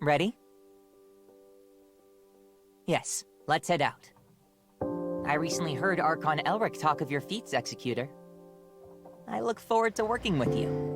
Ready? Yes, let's head out. I recently heard Archon Elric talk of your feats, Executor. I look forward to working with you.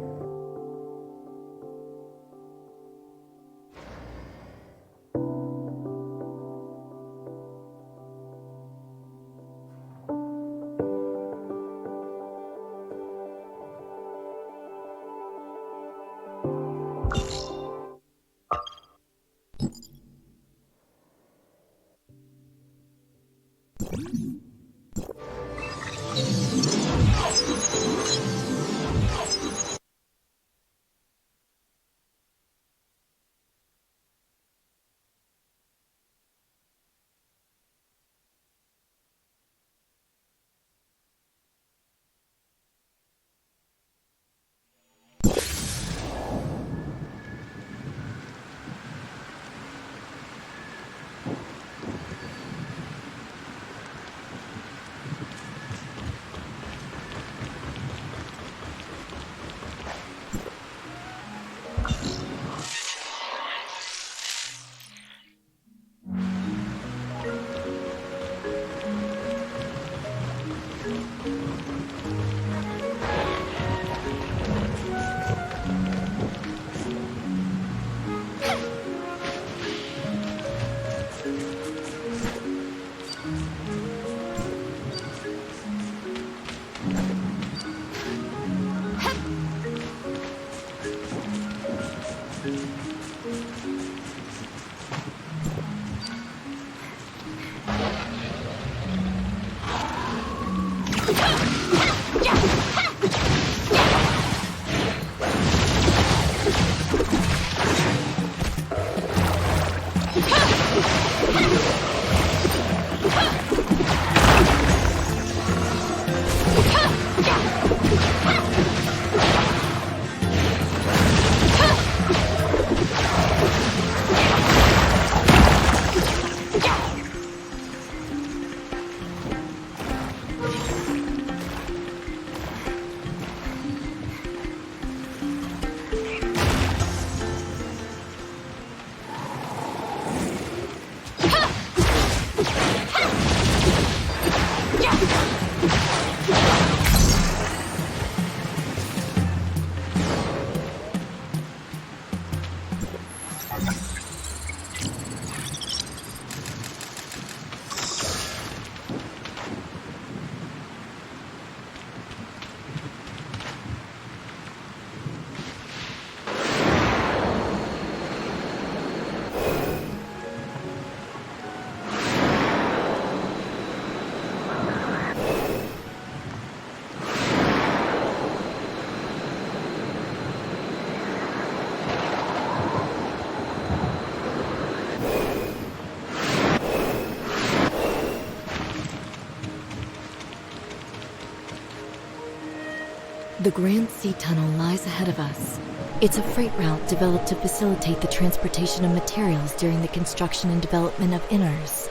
The Grand Sea Tunnel lies ahead of us. It's a freight route developed to facilitate the transportation of materials during the construction and development of inners.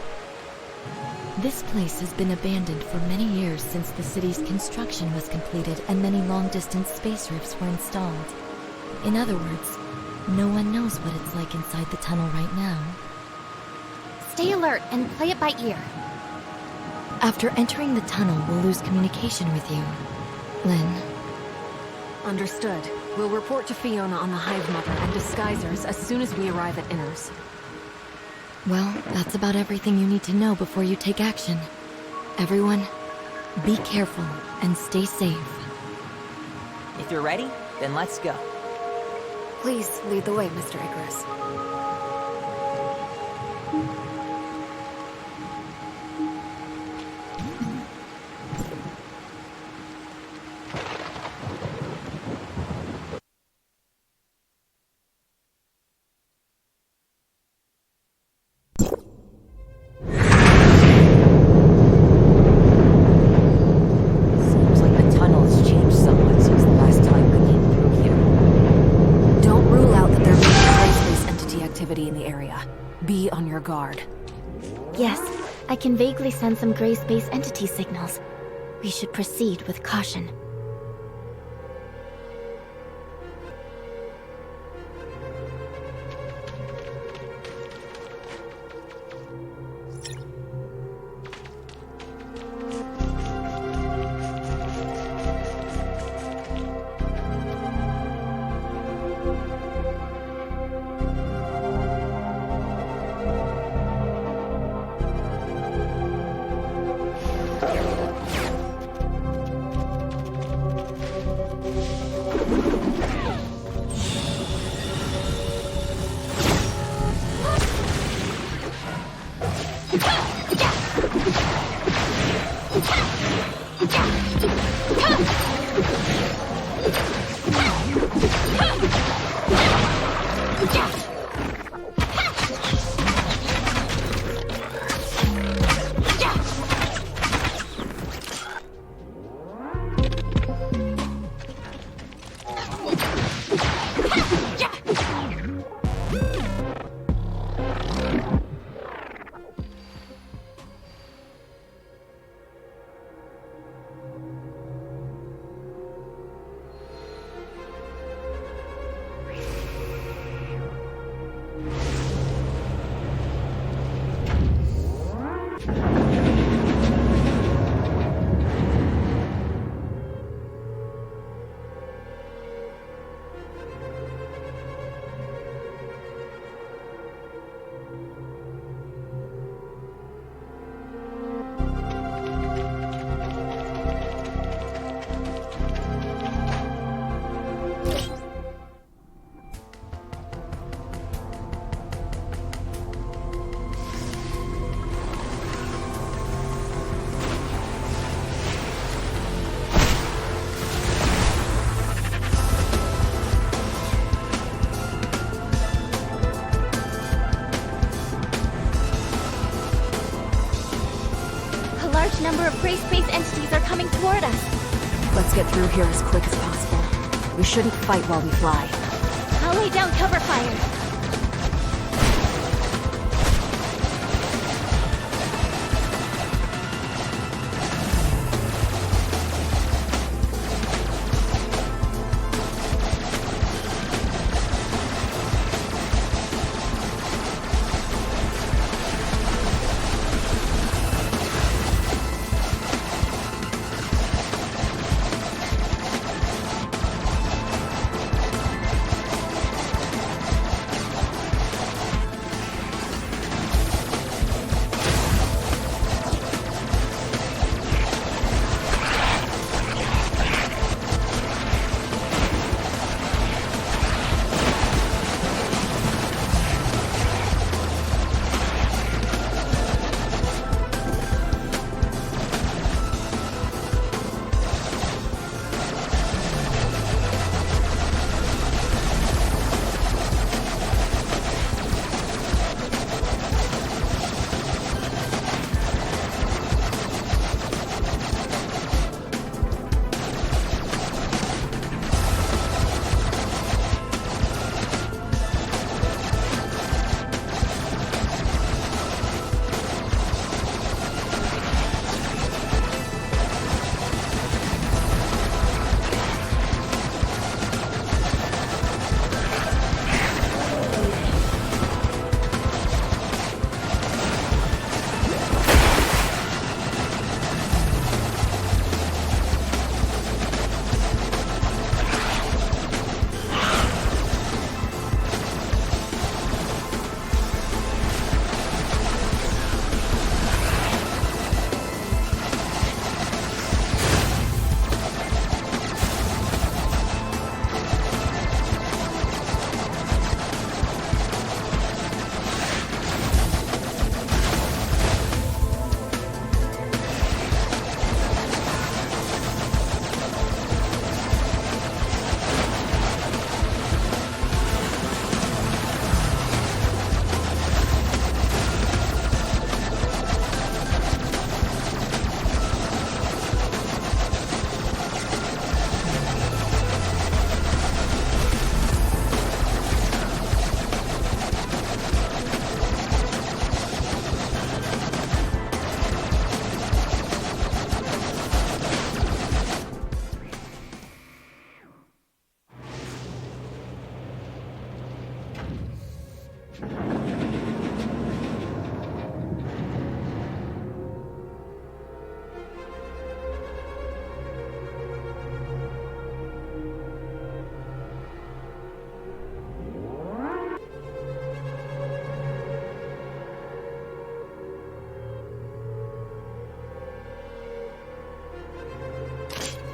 This place has been abandoned for many years since the city's construction was completed and many long-distance space rifts were installed. In other words, no one knows what it's like inside the tunnel right now. Stay alert and play it by ear. After entering the tunnel, we'll lose communication with you. Lynn. Understood. We'll report to Fiona on the Hive Mother and Disguisers as soon as we arrive at Inners. Well, that's about everything you need to know before you take action. Everyone, be careful and stay safe. If you're ready, then let's go. Please lead the way, Mr. Icarus. Be on your guard. Yes, I can vaguely sense some gray space entity signals. We should proceed with caution. Number of gray space entities are coming toward us. Let's get through here as quick as possible. We shouldn't fight while we fly. I'll lay down cover fire.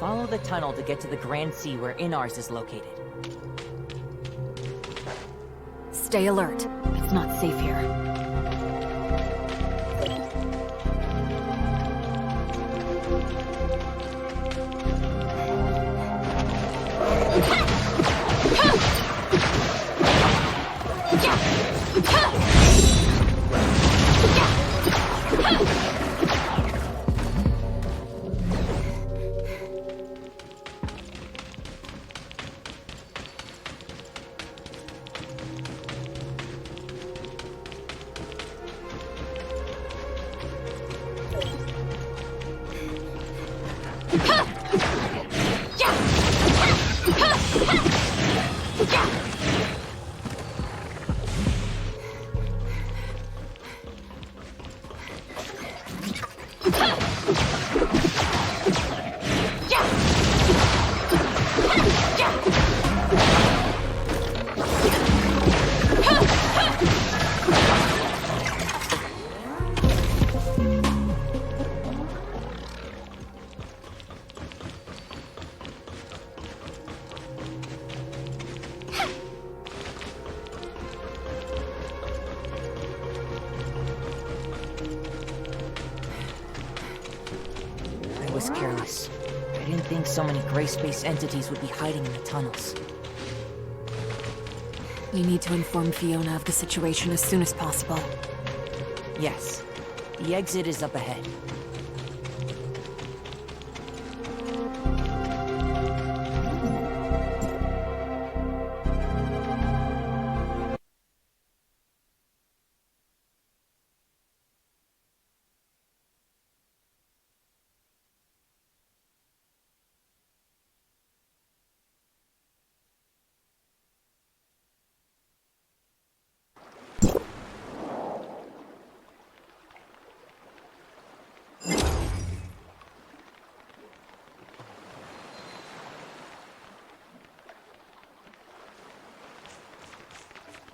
Follow the tunnel to get to the Grand Sea where Inars is located. Stay alert. It's not safe here. I was careless. I didn't think so many gray space entities would be hiding in the tunnels. We need to inform Fiona of the situation as soon as possible. Yes. The exit is up ahead.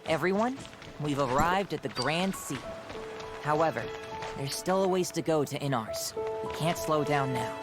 Everyone, we've arrived at the Grand Sea. However, there's still a ways to go to Inars. We can't slow down now.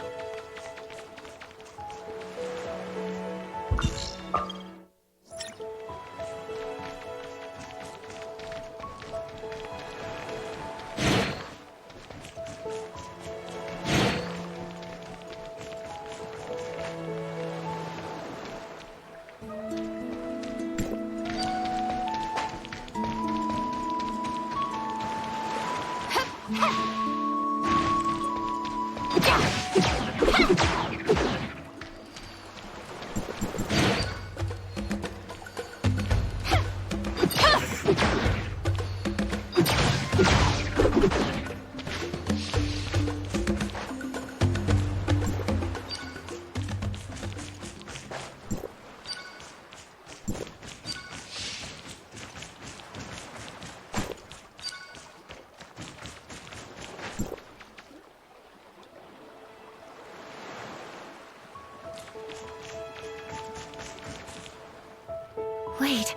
Wait,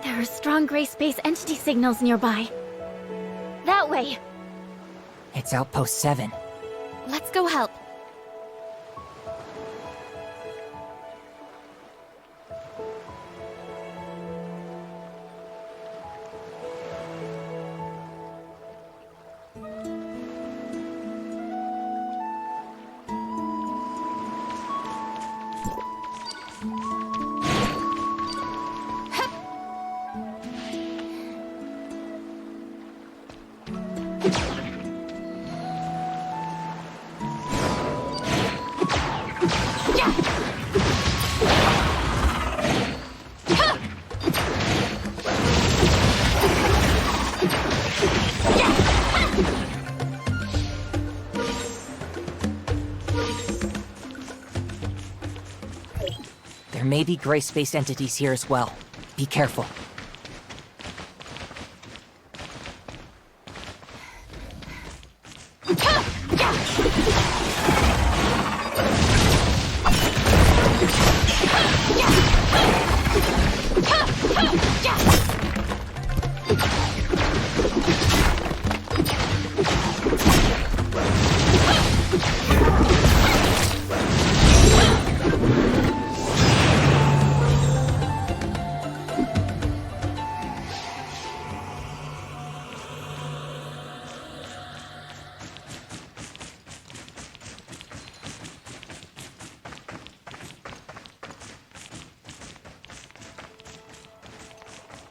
there are strong gray space entity signals nearby. That way! It's Outpost 7. Let's go help. There may be gray space entities here as well. Be careful.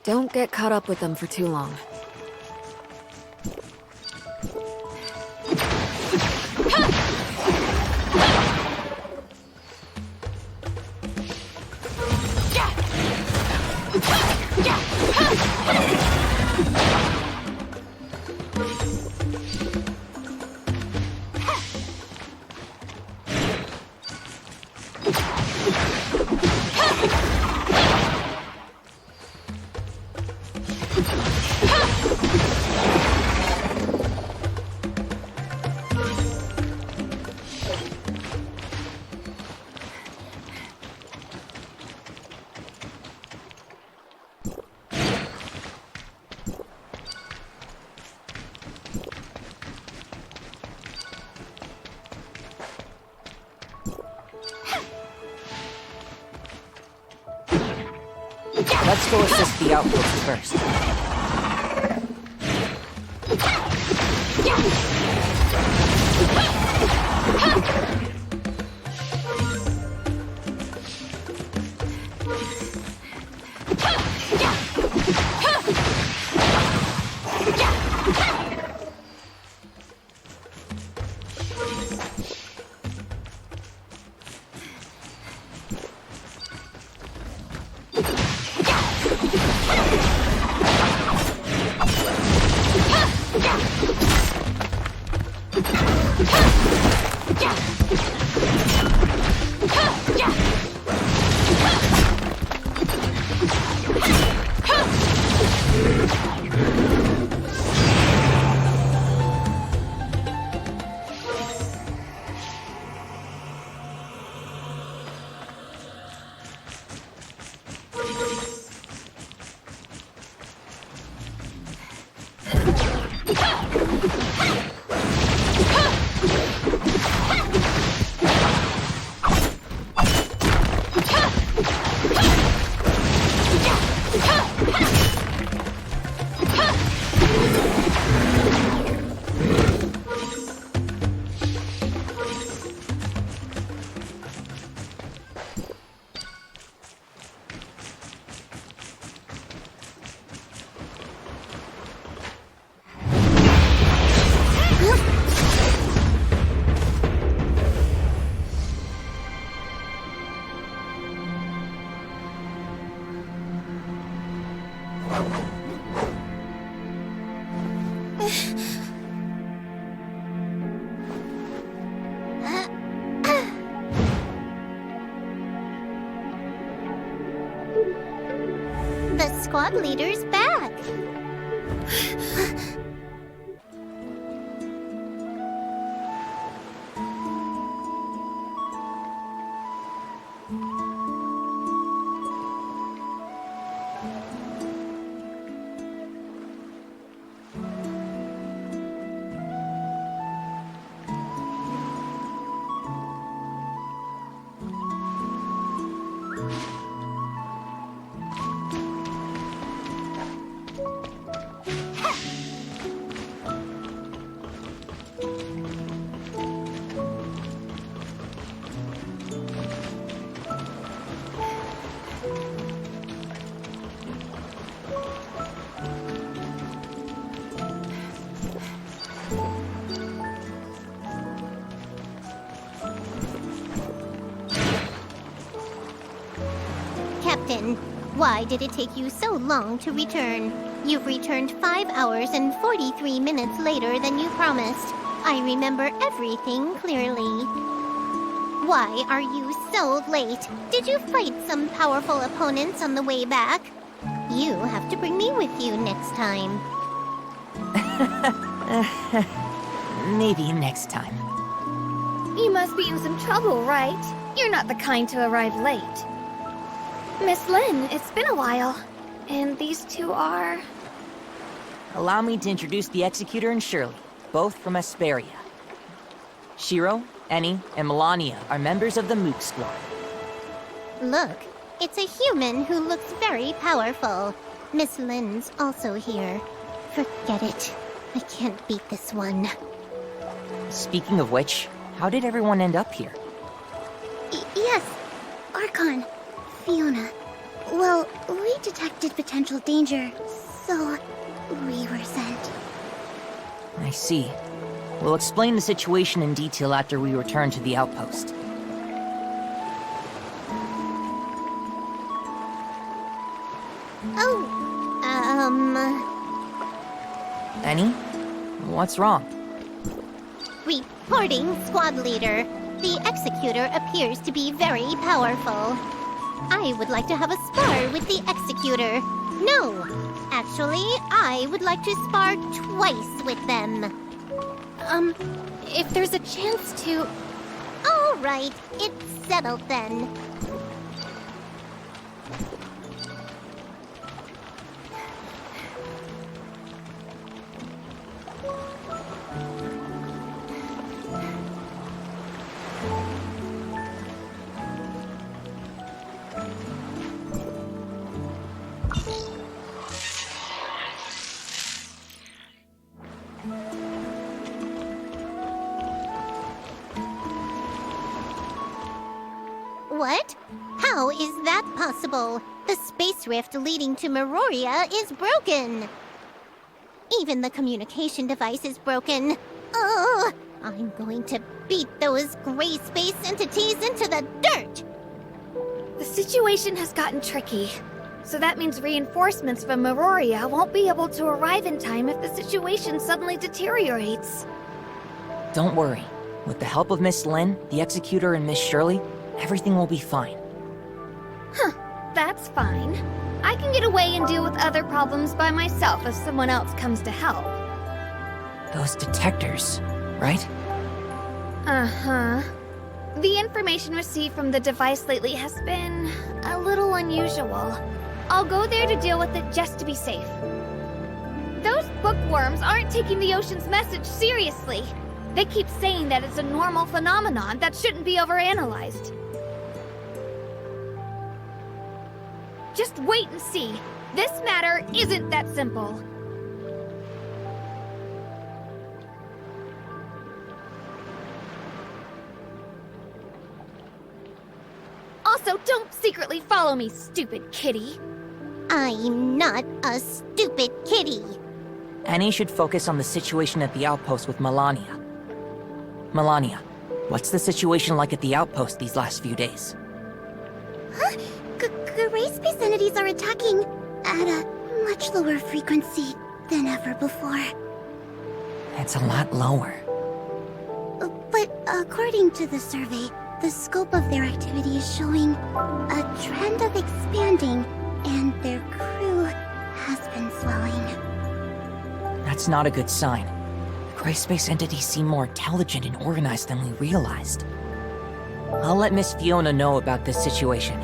Don't get caught up with them for too long. Let's go assist the outposts first. The squad leader's back. Captain, why did it take you so long to return? You've returned 5 hours and 43 minutes later than you promised. I remember everything clearly. Why are you so late? Did you fight some powerful opponents on the way back? You have to bring me with you next time. Maybe next time. You must be in some trouble, right? You're not the kind to arrive late. Miss Lynn, it's been a while. And these two are... Allow me to introduce the Executor and Shirley, both from Asperia. Shiro, Eni, and Melania are members of the Mook Squad. Look, it's a human who looks very powerful. Miss Lynn's also here. Forget it. I can't beat this one. Speaking of which, how did everyone end up here? Yes, Archon, Fiona. Well, we detected potential danger, so we were sent. I see. We'll explain the situation in detail after we return to the outpost. Oh, Annie? What's wrong? Reporting, squad leader. The Executor appears to be very powerful. I would like to have a spar with the Executor. No, actually, I would like to spar twice with them. If there's a chance to... All right, it's settled then. What? How is that possible? The space rift leading to Meroria is broken. Even the communication device is broken. Ugh! I'm going to beat those gray space entities into the dirt! The situation has gotten tricky. So that means reinforcements from Meroria won't be able to arrive in time if the situation suddenly deteriorates. Don't worry. With the help of Miss Lin, the Executor, and Miss Shirley, everything will be fine. That's fine. I can get away and deal with other problems by myself if someone else comes to help. Those detectors, right? Uh-huh. The information received from the device lately has been a little unusual. I'll go there to deal with it just to be safe. Those bookworms aren't taking the ocean's message seriously. They keep saying that it's a normal phenomenon that shouldn't be overanalyzed. Just wait and see. This matter isn't that simple. Also, don't secretly follow me, stupid kitty. I'm not a stupid kitty. Annie should focus on the situation at the outpost with Melania. Melania, what's the situation like at the outpost these last few days? Huh? Gray space entities are attacking at a much lower frequency than ever before. It's a lot lower. But according to the survey, the scope of their activity is showing a trend of expanding, and their crew has been swelling. That's not a good sign. The gray space entities seem more intelligent and organized than we realized. I'll let Miss Fiona know about this situation.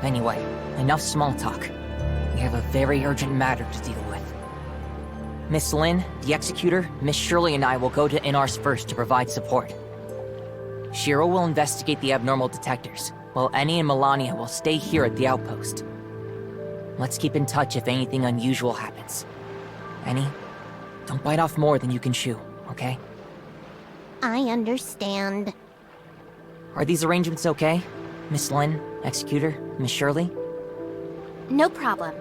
Anyway, enough small talk. We have a very urgent matter to deal with. Miss Lin, the Executor, Miss Shirley and I will go to Inars first to provide support. Shiro will investigate the abnormal detectors, while Annie and Melania will stay here at the outpost. Let's keep in touch if anything unusual happens. Annie, don't bite off more than you can chew, okay? I understand. Are these arrangements okay? Miss Lin, Executor, Miss Shirley? No problem.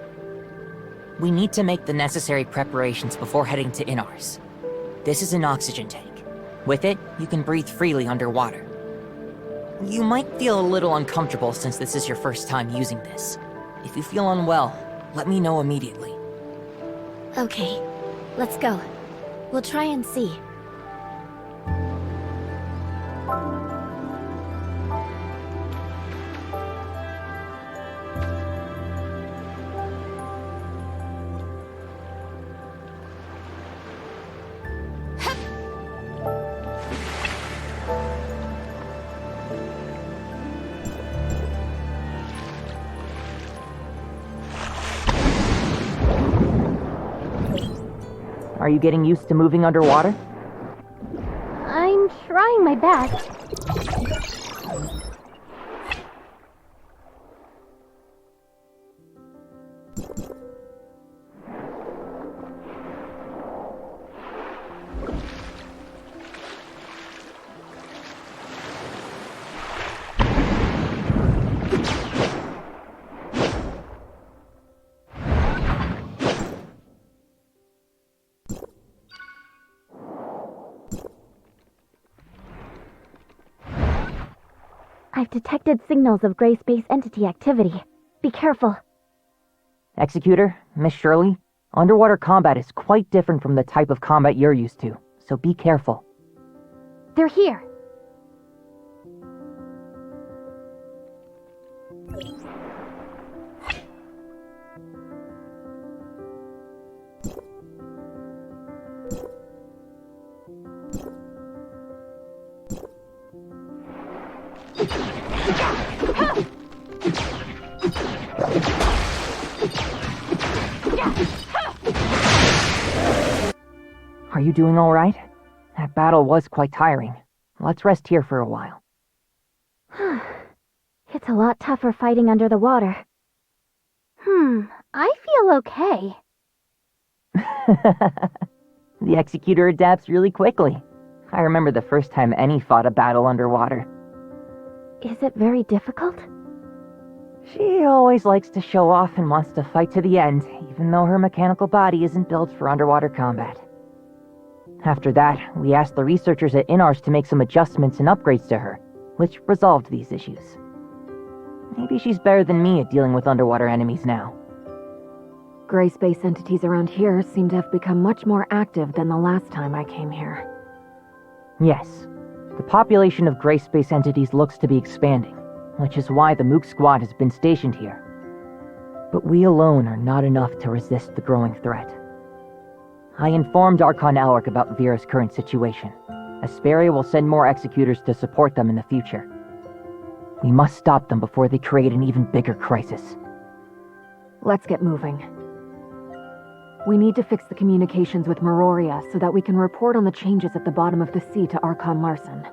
We need to make the necessary preparations before heading to Inars. This is an oxygen tank. With it, you can breathe freely underwater. You might feel a little uncomfortable since this is your first time using this. If you feel unwell, let me know immediately. Okay, let's go. We'll try and see. Are you getting used to moving underwater? I'm trying my best. I've detected signals of gray space entity activity. Be careful. Executor, Miss Shirley, underwater combat is quite different from the type of combat you're used to, so be careful. They're here. Are you doing all right? That battle was quite tiring. Let's rest here for a while. It's a lot tougher fighting under the water. I feel okay. The Executor adapts really quickly. I remember the first time any fought a battle underwater. Is it very difficult? She always likes to show off and wants to fight to the end, even though her mechanical body isn't built for underwater combat. After that, we asked the researchers at INARS to make some adjustments and upgrades to her, which resolved these issues. Maybe she's better than me at dealing with underwater enemies now. Gray space entities around here seem to have become much more active than the last time I came here. Yes. The population of gray space entities looks to be expanding, which is why the Mook Squad has been stationed here. But we alone are not enough to resist the growing threat. I informed Archon Alric about Vera's current situation. Asperia will send more executors to support them in the future. We must stop them before they create an even bigger crisis. Let's get moving. We need to fix the communications with Meroria so that we can report on the changes at the bottom of the sea to Archon Larson.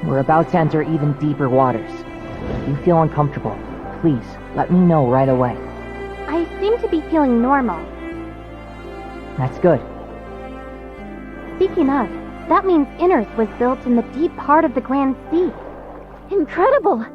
We're about to enter even deeper waters. If you feel uncomfortable, please let me know right away. I seem to be feeling normal. That's good. Speaking of, that means Inners was built in the deep part of the Grand Sea. Incredible!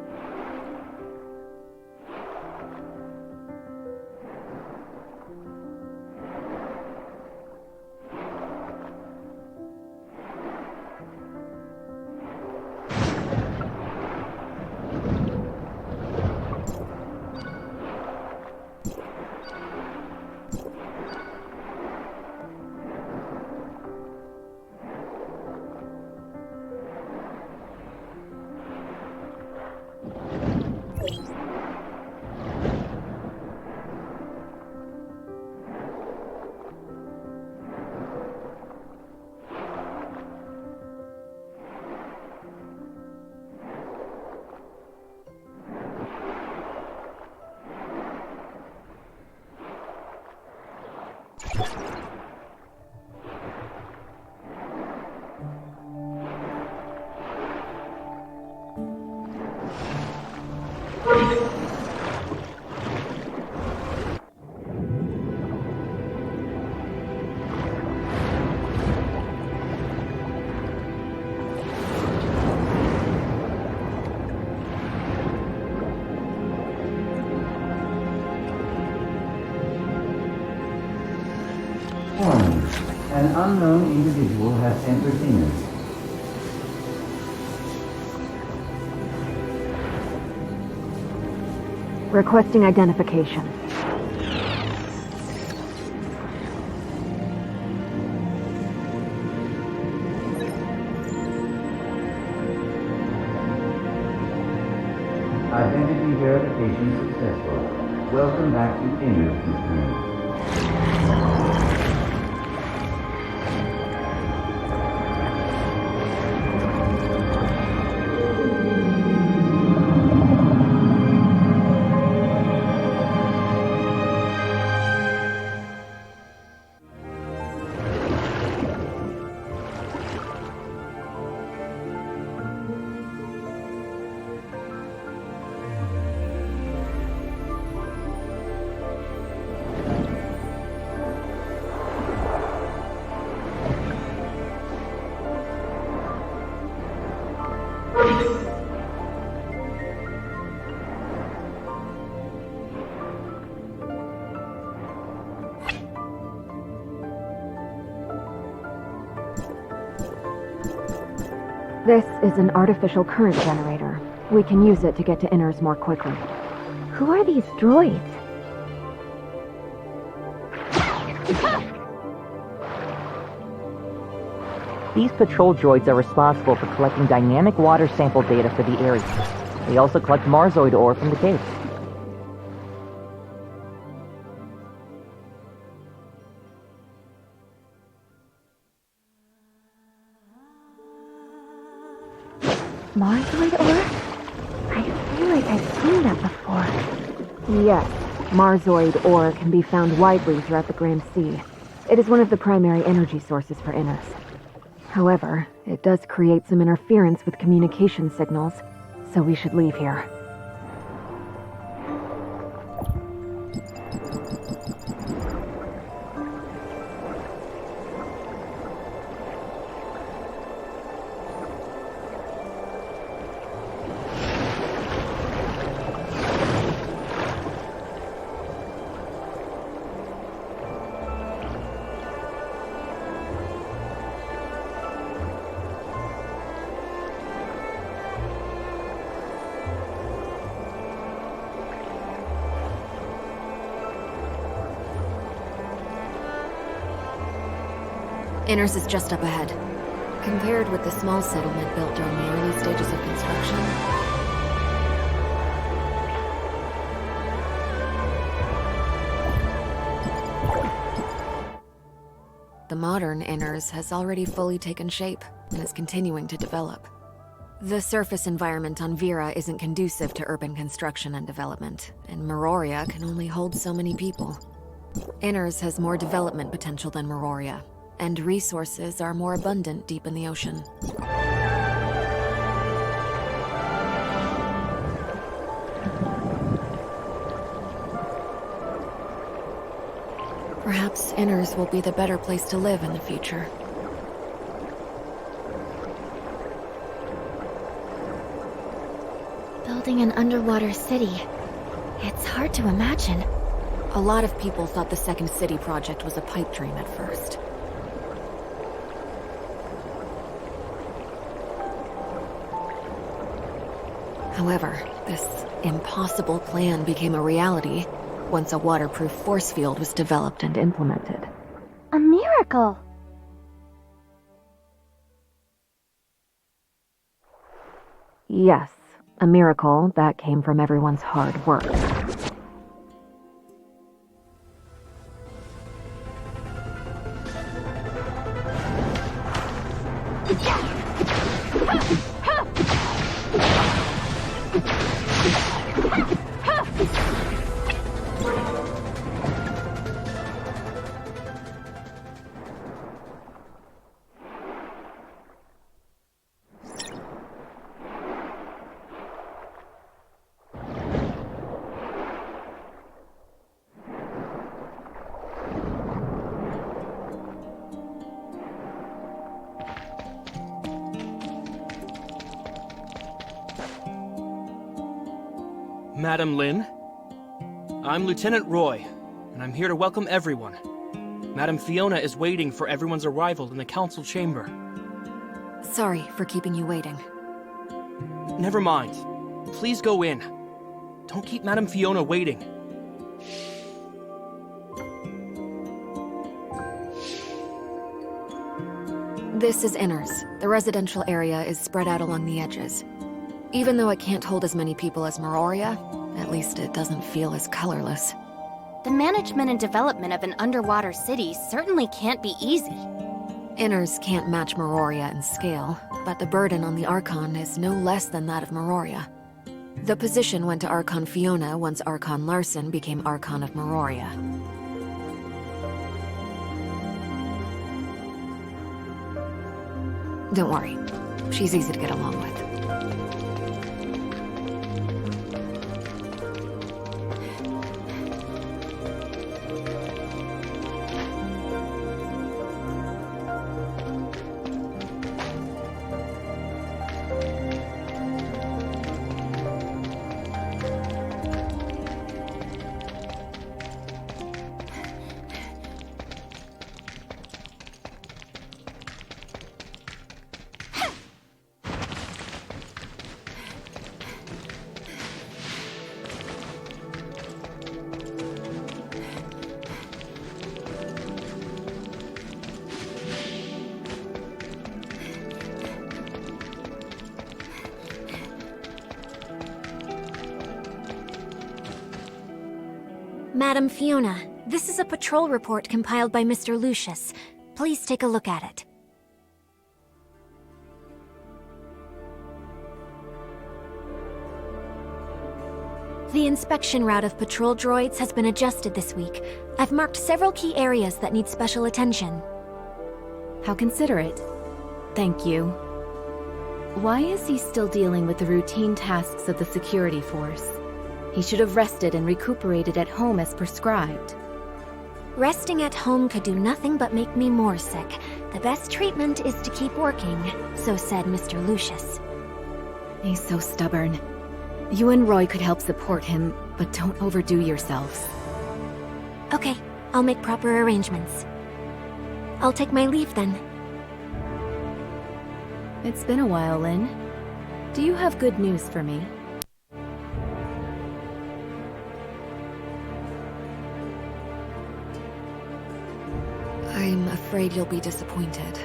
An unknown individual has entered Inners. Requesting identification. Identity verification successful. Welcome back to Inners, Miss Moon. This is an artificial current generator. We can use it to get to Inners more quickly. Who are these droids? These patrol droids are responsible for collecting dynamic water sample data for the area. They also collect Marzoid ore from the caves. Marzoid ore? I feel like I've seen that before. Yes, Marzoid ore can be found widely throughout the Grand Sea. It is one of the primary energy sources for Inners. However, it does create some interference with communication signals, so we should leave here. Inners is just up ahead. Compared with the small settlement built during the early stages of construction, the modern Inners has already fully taken shape and is continuing to develop. The surface environment on Vera isn't conducive to urban construction and development, and Meroria can only hold so many people. Inners has more development potential than Meroria, and resources are more abundant deep in the ocean. Perhaps Inners will be the better place to live in the future. Building an underwater city. It's hard to imagine. A lot of people thought the Second City project was a pipe dream at first. However, this impossible plan became a reality once a waterproof force field was developed and implemented. A miracle! Yes, a miracle that came from everyone's hard work. Madam Lin, I'm Lieutenant Roy, and I'm here to welcome everyone. Madam Fiona is waiting for everyone's arrival in the council chamber. Sorry for keeping you waiting. Never mind. Please go in. Don't keep Madam Fiona waiting. This is Inners. The residential area is spread out along the edges. Even though it can't hold as many people as Meroria, at least it doesn't feel as colorless. The management and development of an underwater city certainly can't be easy. Inners can't match Meroria in scale, but the burden on the Archon is no less than that of Meroria. The position went to Archon Fiona once Archon Larson became Archon of Meroria. Don't worry, she's easy to get along with. Madam Fiona, this is a patrol report compiled by Mr. Lucius. Please take a look at it. The inspection route of patrol droids has been adjusted this week. I've marked several key areas that need special attention. How considerate. Thank you. Why is he still dealing with the routine tasks of the security force? He should have rested and recuperated at home as prescribed. Resting at home could do nothing but make me more sick. The best treatment is to keep working, so said Mr. Lucius. He's so stubborn. You and Roy could help support him, but don't overdo yourselves. Okay, I'll make proper arrangements. I'll take my leave then. It's been a while, Lynn. Do you have good news for me? I'm afraid you'll be disappointed.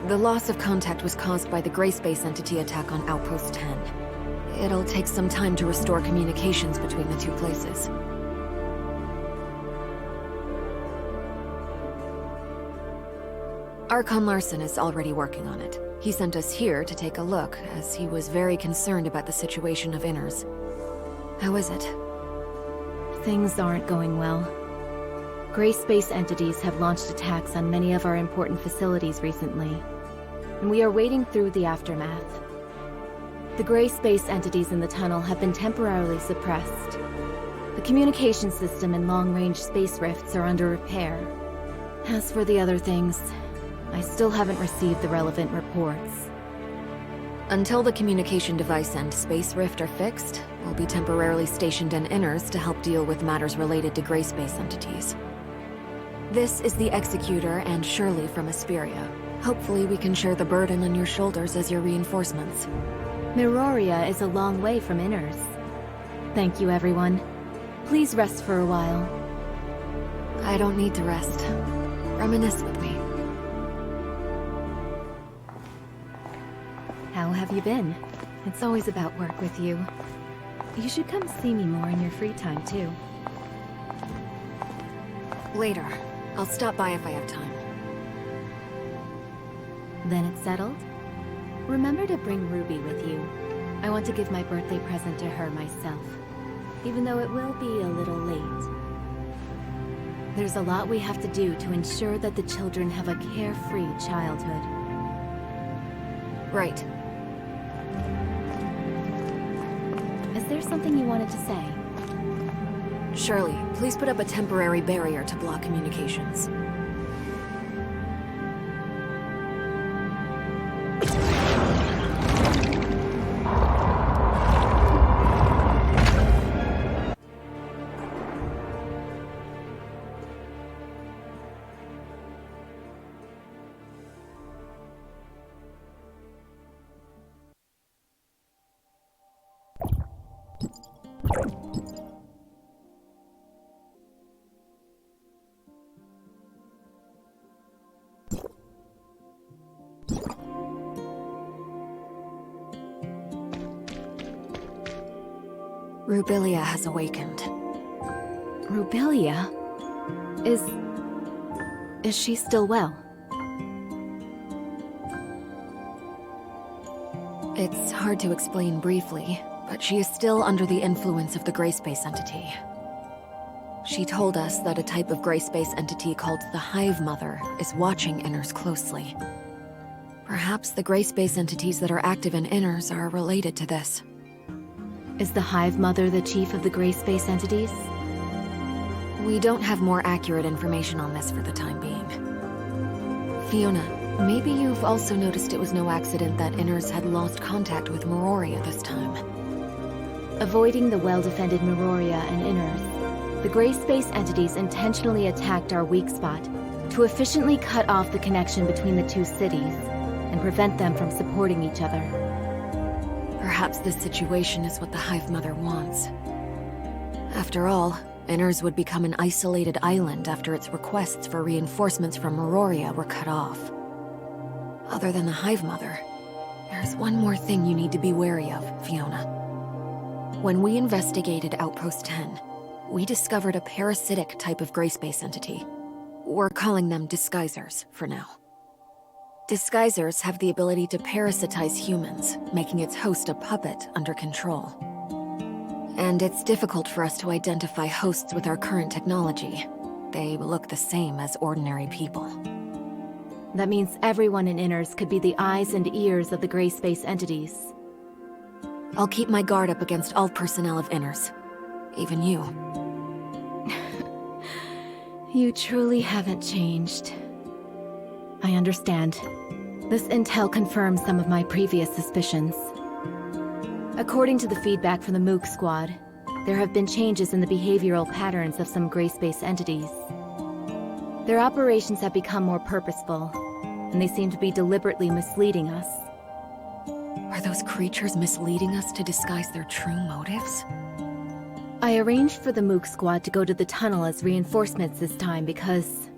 The loss of contact was caused by the gray space entity attack on Outpost 10. It'll take some time to restore communications between the two places. Archon Larson is already working on it. He sent us here to take a look, as he was very concerned about the situation of Inners. How is it? Things aren't going well. Gray space entities have launched attacks on many of our important facilities recently, and we are wading through the aftermath. The gray space entities in the tunnel have been temporarily suppressed. The communication system and long-range space rifts are under repair. As for the other things, I still haven't received the relevant reports. Until the communication device and space rift are fixed, we'll be temporarily stationed in Inners to help deal with matters related to gray space entities. This is the Executor and Shirley from Asperia. Hopefully we can share the burden on your shoulders as your reinforcements. Miroria is a long way from Inners. Thank you, everyone. Please rest for a while. I don't need to rest. Reminisce with me. How have you been? It's always about work with you. You should come see me more in your free time, too. Later. I'll stop by if I have time. Then it's settled? Remember to bring Ruby with you. I want to give my birthday present to her myself, even though it will be a little late. There's a lot we have to do to ensure that the children have a carefree childhood. Right. Is there something you wanted to say? Shirley, please put up a temporary barrier to block communications. Rubilia has awakened. Rubilia? Is she still well? It's hard to explain briefly, but she is still under the influence of the gray space entity. She told us that a type of gray space entity called the Hive Mother is watching Inners closely. Perhaps the gray space entities that are active in Inners are related to this. Is the Hive Mother the chief of the gray space entities? We don't have more accurate information on this for the time being. Fiona, maybe you've also noticed it was no accident that Inners had lost contact with Miroria this time. Avoiding the well-defended Miroria and Inners, the gray space entities intentionally attacked our weak spot to efficiently cut off the connection between the two cities and prevent them from supporting each other. Perhaps this situation is what the Hive Mother wants. After all, Inners would become an isolated island after its requests for reinforcements from Miroria were cut off. Other than the Hive Mother, there's one more thing you need to be wary of, Fiona. When we investigated Outpost 10, we discovered a parasitic type of gray space entity. We're calling them disguisers for now. Disguisers have the ability to parasitize humans, making its host a puppet under control. And it's difficult for us to identify hosts with our current technology. They look the same as ordinary people. That means everyone in Inners could be the eyes and ears of the gray space entities. I'll keep my guard up against all personnel of Inners. Even you. You truly haven't changed. I understand. This intel confirms some of my previous suspicions. According to the feedback from the Mook Squad, there have been changes in the behavioral patterns of some gray space entities. Their operations have become more purposeful, and they seem to be deliberately misleading us. Are those creatures misleading us to disguise their true motives? I arranged for the Mook Squad to go to the tunnel as reinforcements this time because...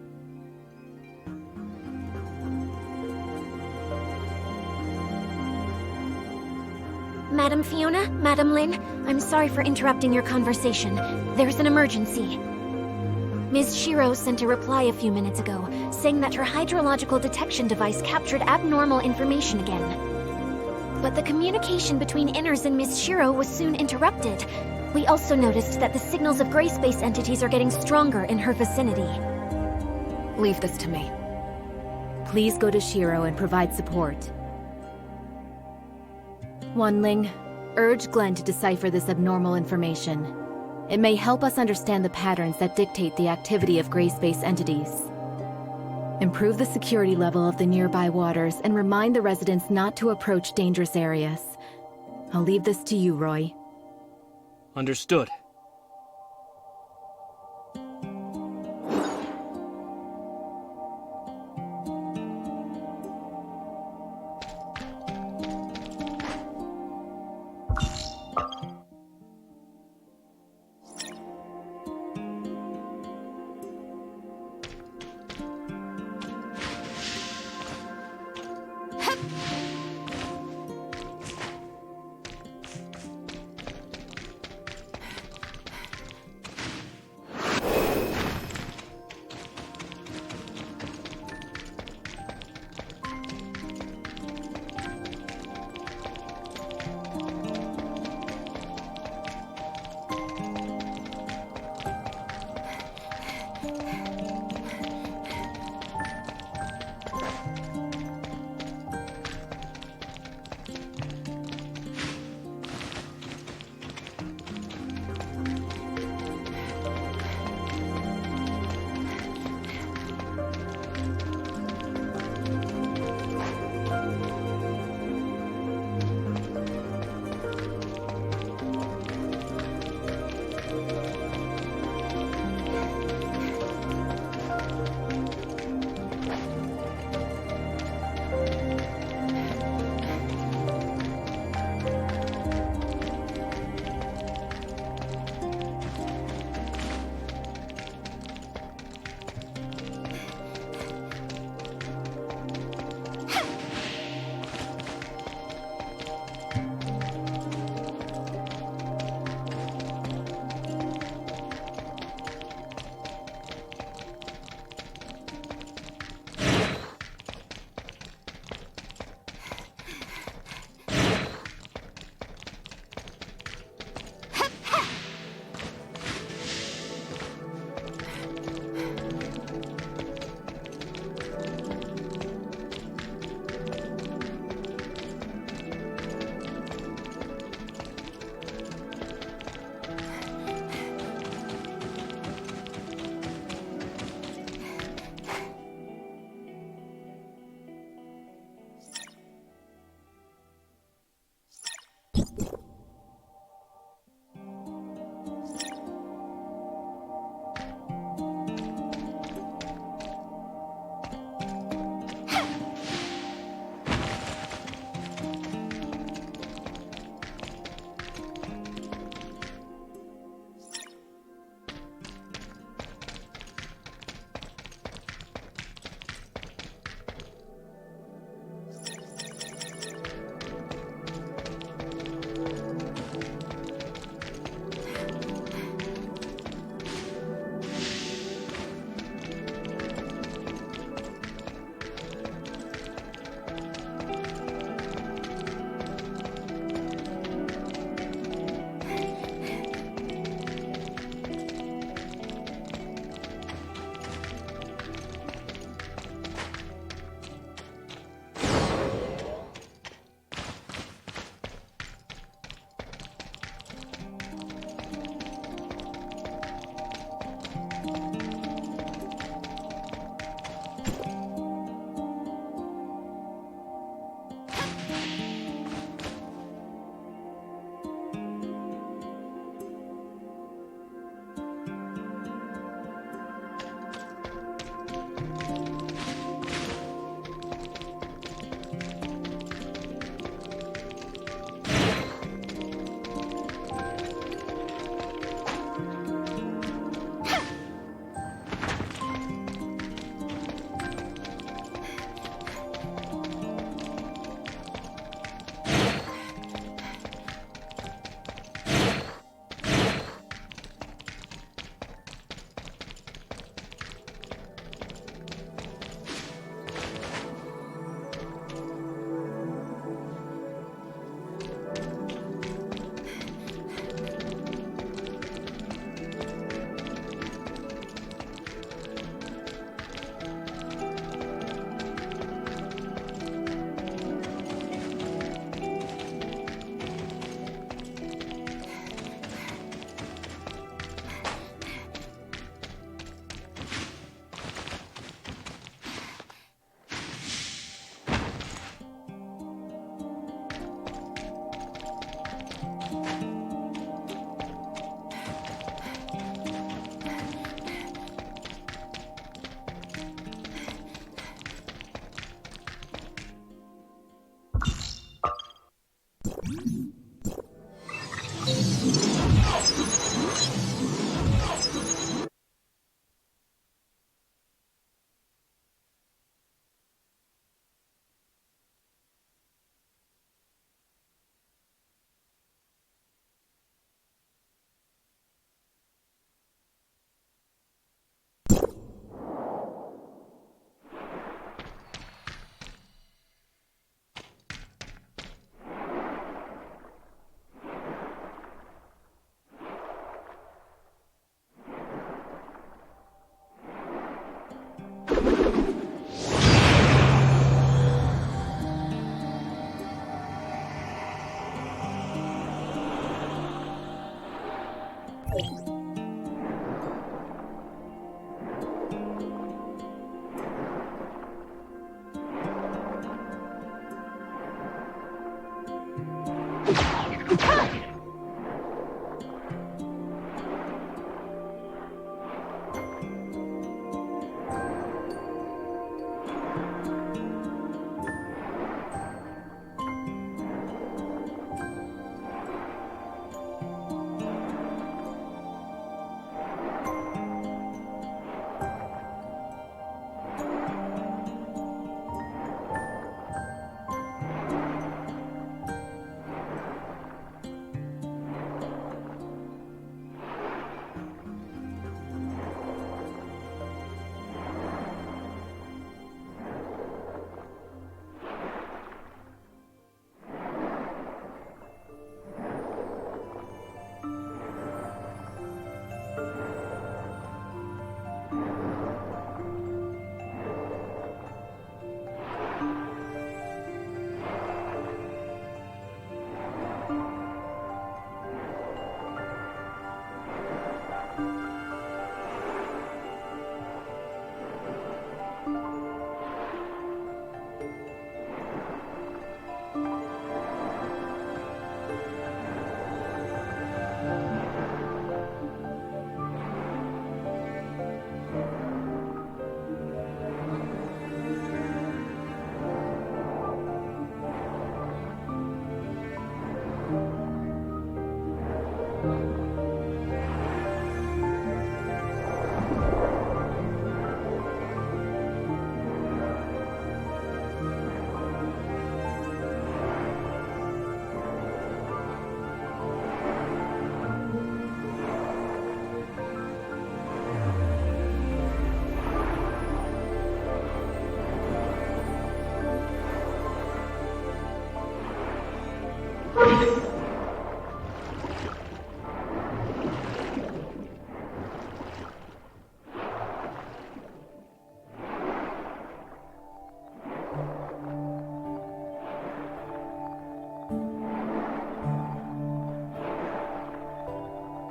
Madam Fiona, Madam Lin, I'm sorry for interrupting your conversation. There's an emergency. Ms. Shiro sent a reply a few minutes ago, saying that her hydrological detection device captured abnormal information again. But the communication between Inners and Ms. Shiro was soon interrupted. We also noticed that the signals of gray space entities are getting stronger in her vicinity. Leave this to me. Please go to Shiro and provide support. Wanling, urge Glenn to decipher this abnormal information. It may help us understand the patterns that dictate the activity of gray space entities. Improve the security level of the nearby waters and remind the residents not to approach dangerous areas. I'll leave this to you, Roy. Understood.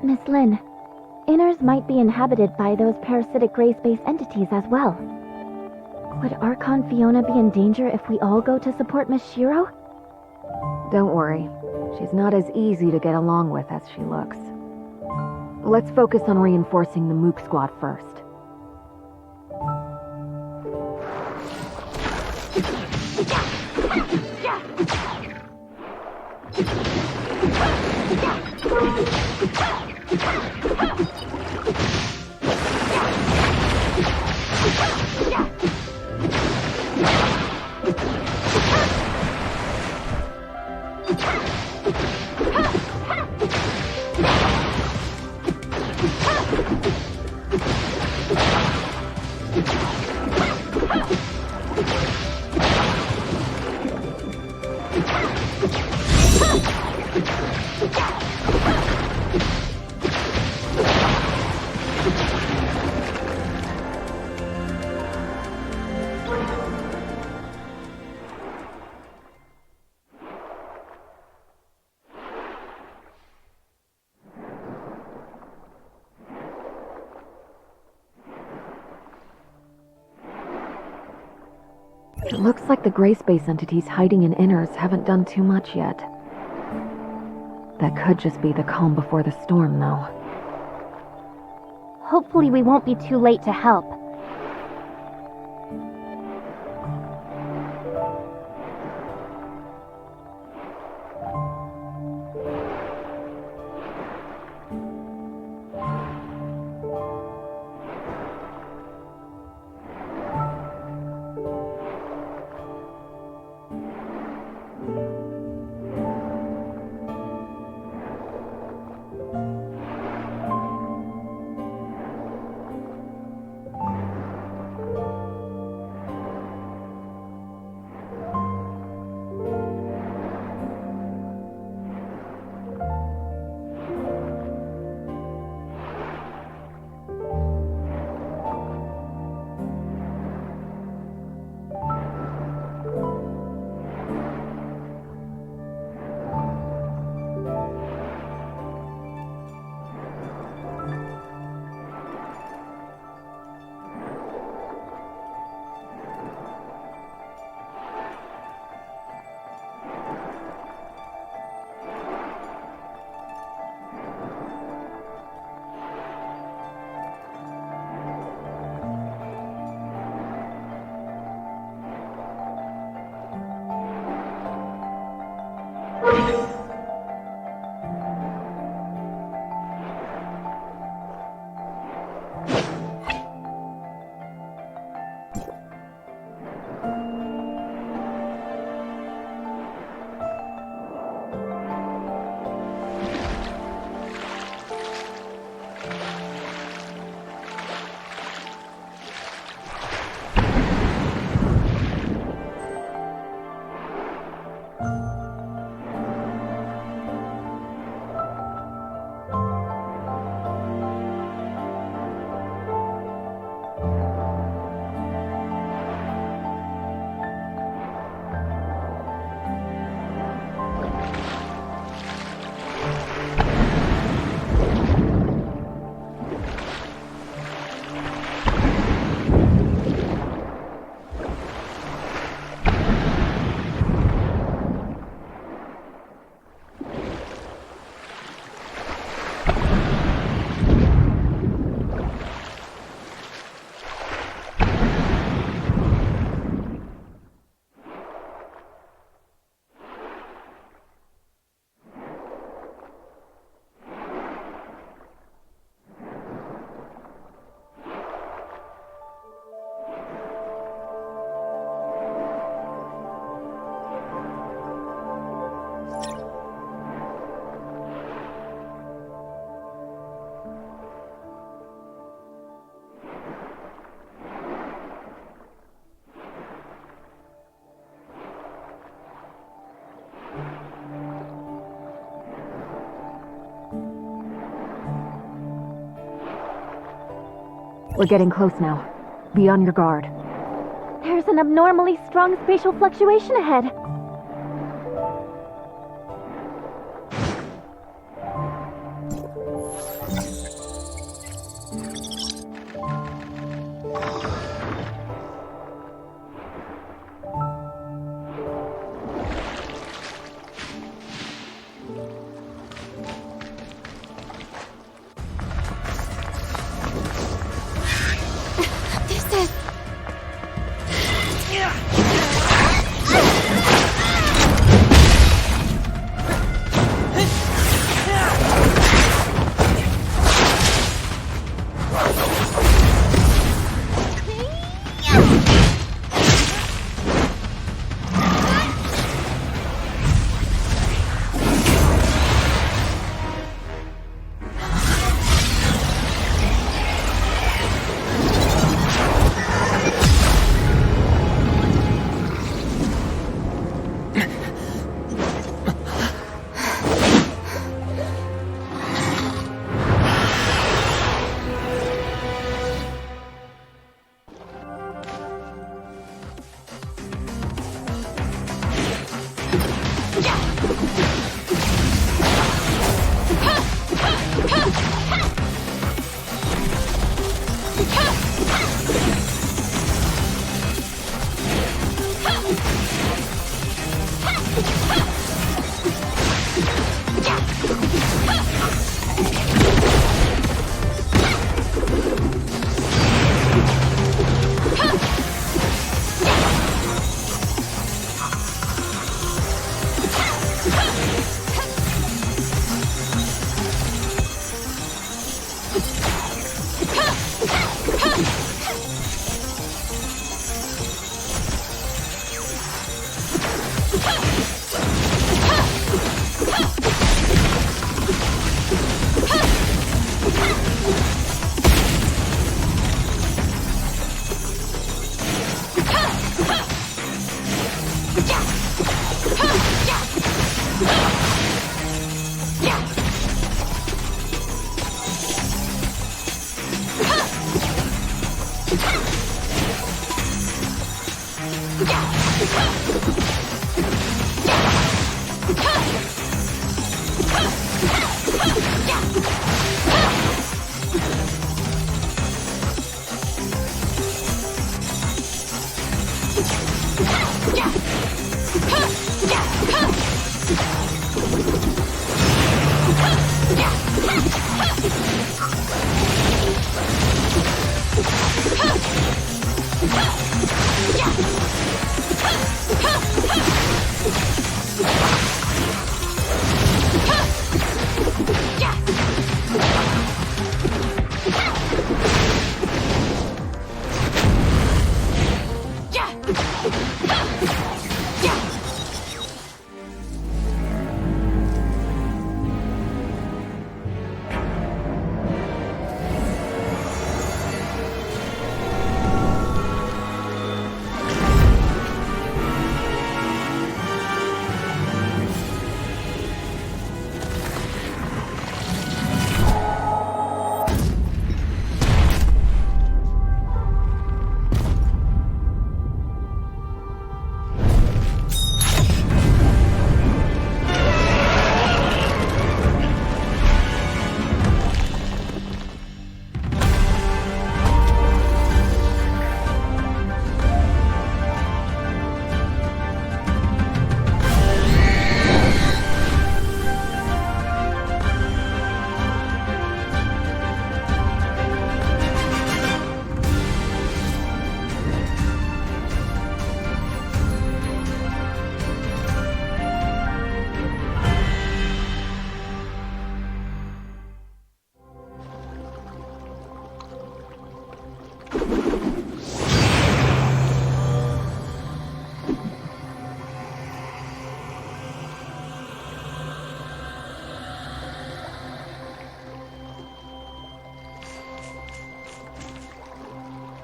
Miss Lin, Inners might be inhabited by those parasitic gray space entities as well. Would Archon Fiona be in danger if we all go to support Miss Shiro? Don't worry. She's not as easy to get along with as she looks. Let's focus on reinforcing the Mook Squad first. It looks like the gray space entities hiding in Inners haven't done too much yet. That could just be the calm before the storm, though. Hopefully we won't be too late to help. We're getting close now. Be on your guard. There's an abnormally strong spatial fluctuation ahead.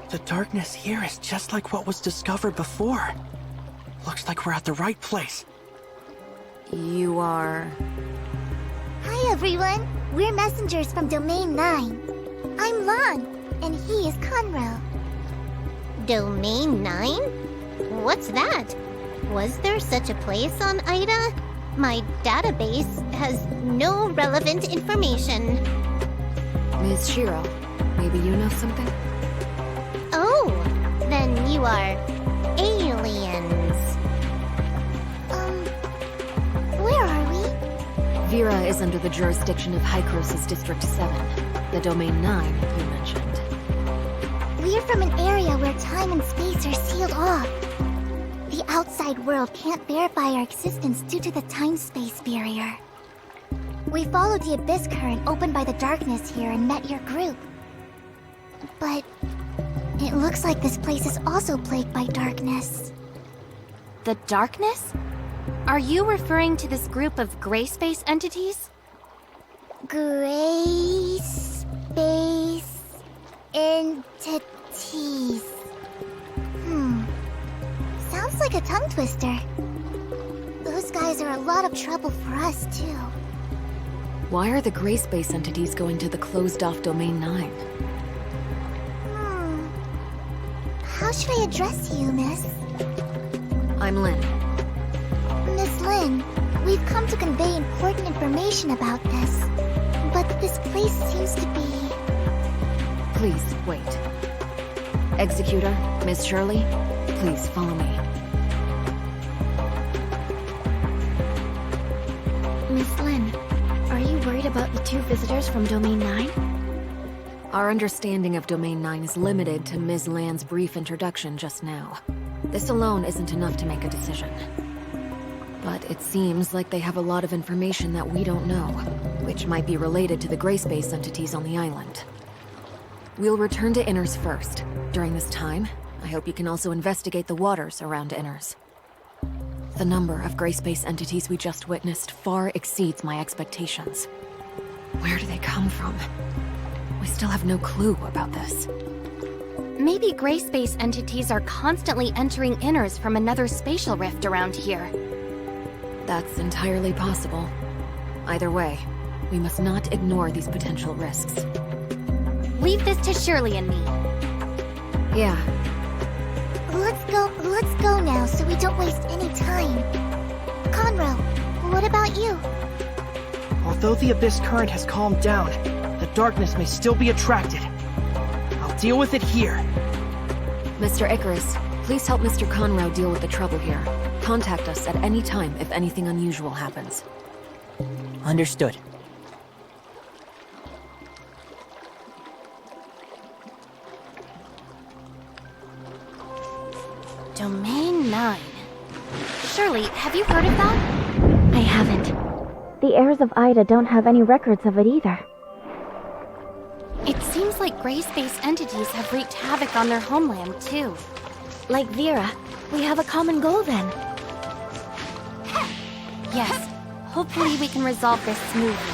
The darkness here is just like what was discovered before. Looks like we're at the right place. You are... Hi, everyone. We're messengers from Domain 9. I'm Lon, and he is Conroe. Domain 9? What's that? Was there such a place on Aida? My database has no relevant information. Ms. Shiro, maybe you know something? Oh, then you are aliens. Where are we? Vera is under the jurisdiction of Hycros' District 7, the Domain 9 you mentioned. We're from an area where time and space are sealed off. The outside world can't verify our existence due to the time-space barrier. We followed the abyss current opened by the darkness here and met your group. But it looks like this place is also plagued by darkness. The darkness? Are you referring to this group of gray space entities? Gray space entities. Sounds like a tongue twister. Those guys are a lot of trouble for us, too. Why are the gray space entities going to the closed-off Domain 9? How should I address you, miss? I'm Lynn. Miss Lynn, we've come to convey important information about this. But this place seems to be... Please, wait. Executor, Miss Shirley, please follow me. Miss Lynn, are you worried about the two visitors from Domain 9? Our understanding of Domain 9 is limited to Ms. Land's brief introduction just now. This alone isn't enough to make a decision. But it seems like they have a lot of information that we don't know, which might be related to the gray space entities on the island. We'll return to Inners first. During this time, I hope you can also investigate the waters around Inners. The number of gray space entities we just witnessed far exceeds my expectations. Where do they come from? We still have no clue about this. Maybe gray space entities are constantly entering Inners from another spatial rift around here. That's entirely possible. Either way, we must not ignore these potential risks. Leave this to Shirley and me. Yeah. Let's go now so we don't waste any time. Conroe, what about you? Although the abyss current has calmed down, the darkness may still be attracted. I'll deal with it here. Mr. Icarus, please help Mr. Conroe deal with the trouble here. Contact us at any time if anything unusual happens. Understood. Domain 9. Shirley, have you heard of that? I haven't. The heirs of Aida don't have any records of it either. It seems like gray space entities have wreaked havoc on their homeland, too. Like Vera, we have a common goal then. Yes. Hopefully we can resolve this smoothly.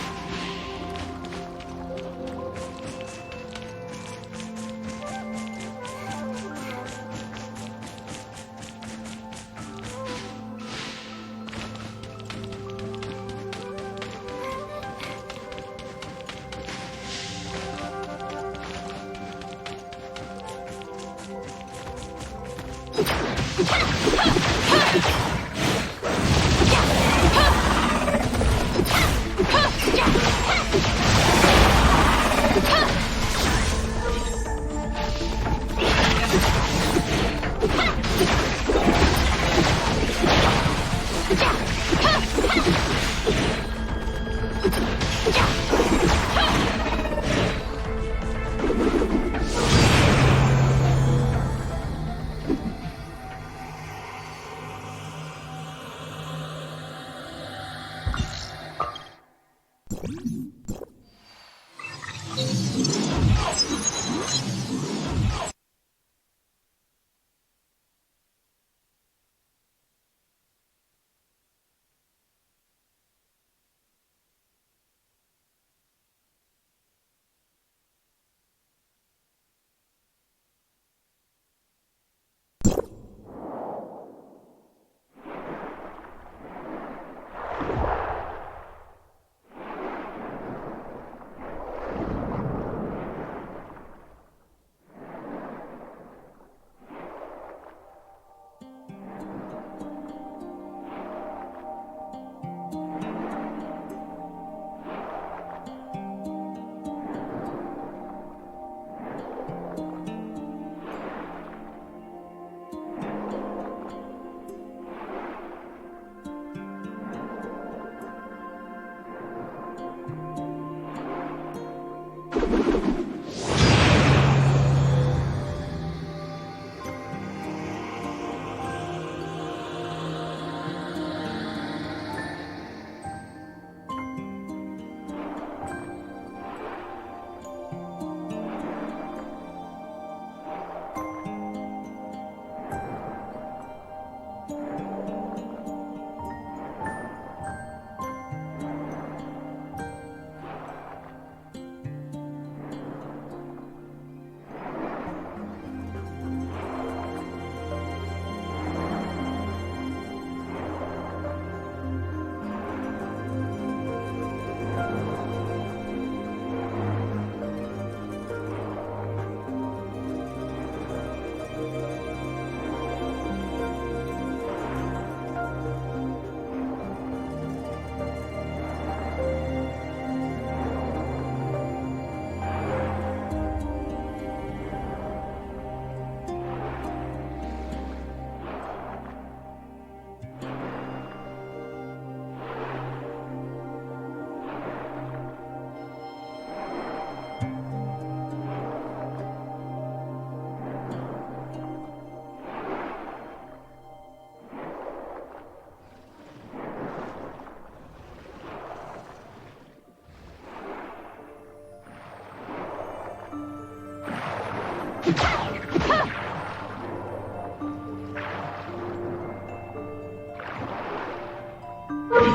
This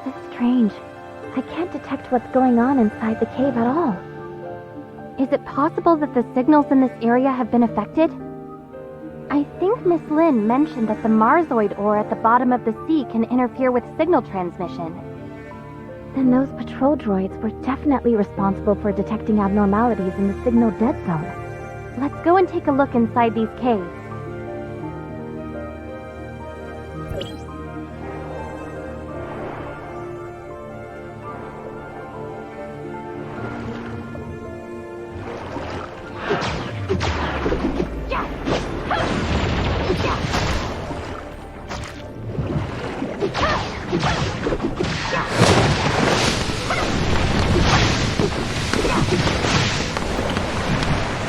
is strange. I can't detect what's going on inside the cave at all. Is it possible that the signals in this area have been affected? I think Miss Lin mentioned that the Marsoid ore at the bottom of the sea can interfere with signal transmission. Then those patrol droids were definitely responsible for detecting abnormalities in the signal dead zone. Let's go and take a look inside these caves.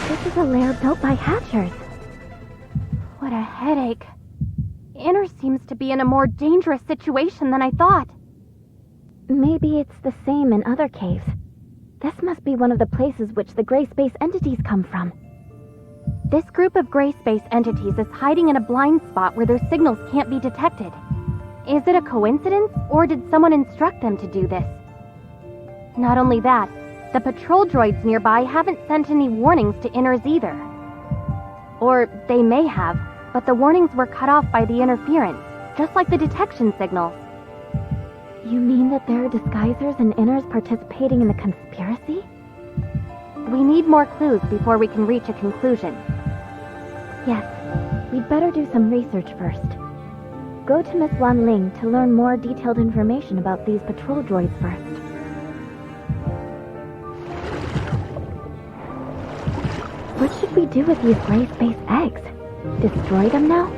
This is a lair built by hatchers. What a headache. Inner seems to be in a more dangerous situation than I thought. Maybe it's the same in other caves. This must be one of the places which the gray space entities come from. This group of gray space entities is hiding in a blind spot where their signals can't be detected. Is it a coincidence, or did someone instruct them to do this? Not only that, the patrol droids nearby haven't sent any warnings to Inners either. Or they may have, but the warnings were cut off by the interference, just like the detection signals. You mean that there are disguisers and Inners participating in the conspiracy? We need more clues before we can reach a conclusion. Yes, we'd better do some research first. Go to Miss Wan Ling to learn more detailed information about these patrol droids first. What should we do with these gray space eggs? Destroy them now?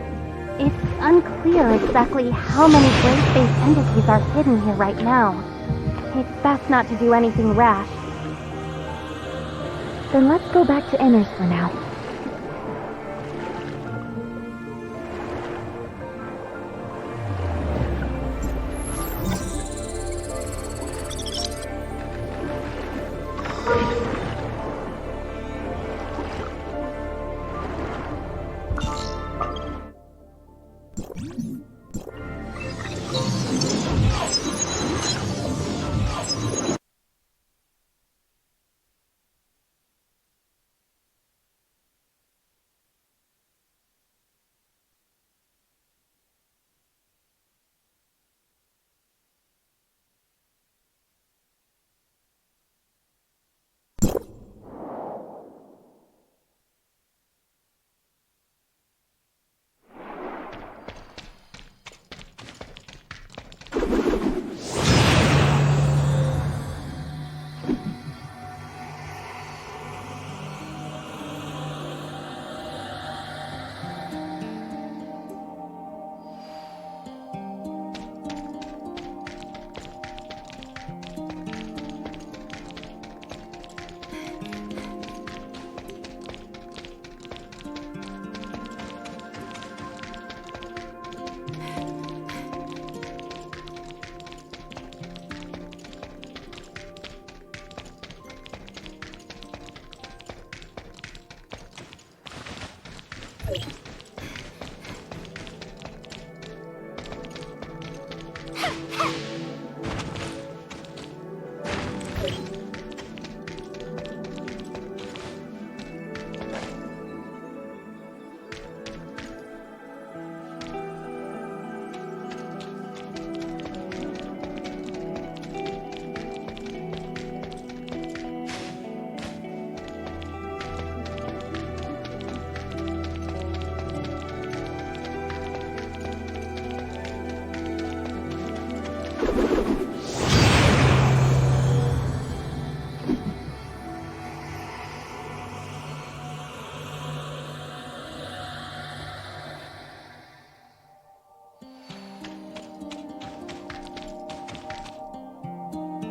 It's unclear exactly how many gray space entities are hidden here right now. It's best not to do anything rash. Then let's go back to Inners for now.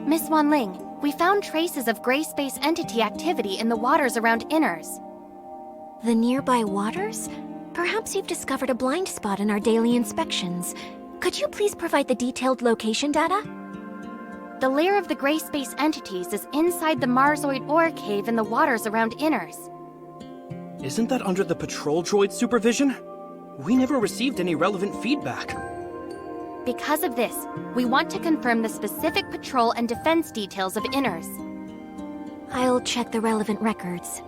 Miss Wan Ling, we found traces of gray space entity activity in the waters around Inners. The nearby waters? Perhaps you've discovered a blind spot in our daily inspections. Could you please provide the detailed location data? The lair of the gray space entities is inside the Marsoid ore cave in the waters around Inners. Isn't that under the patrol droid's supervision? We never received any relevant feedback. Because of this, we want to confirm the specific patrol and defense details of Inners. I'll check the relevant records.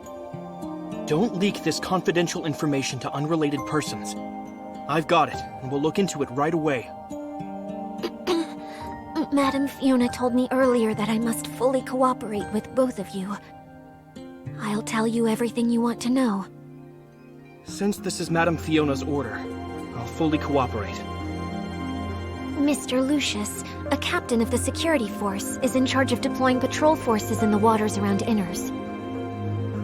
Don't leak this confidential information to unrelated persons. I've got it, and we'll look into it right away. Madam Fiona told me earlier that I must fully cooperate with both of you. I'll tell you everything you want to know. Since this is Madam Fiona's order, I'll fully cooperate. Mr. Lucius, a captain of the security force, is in charge of deploying patrol forces in the waters around Inners.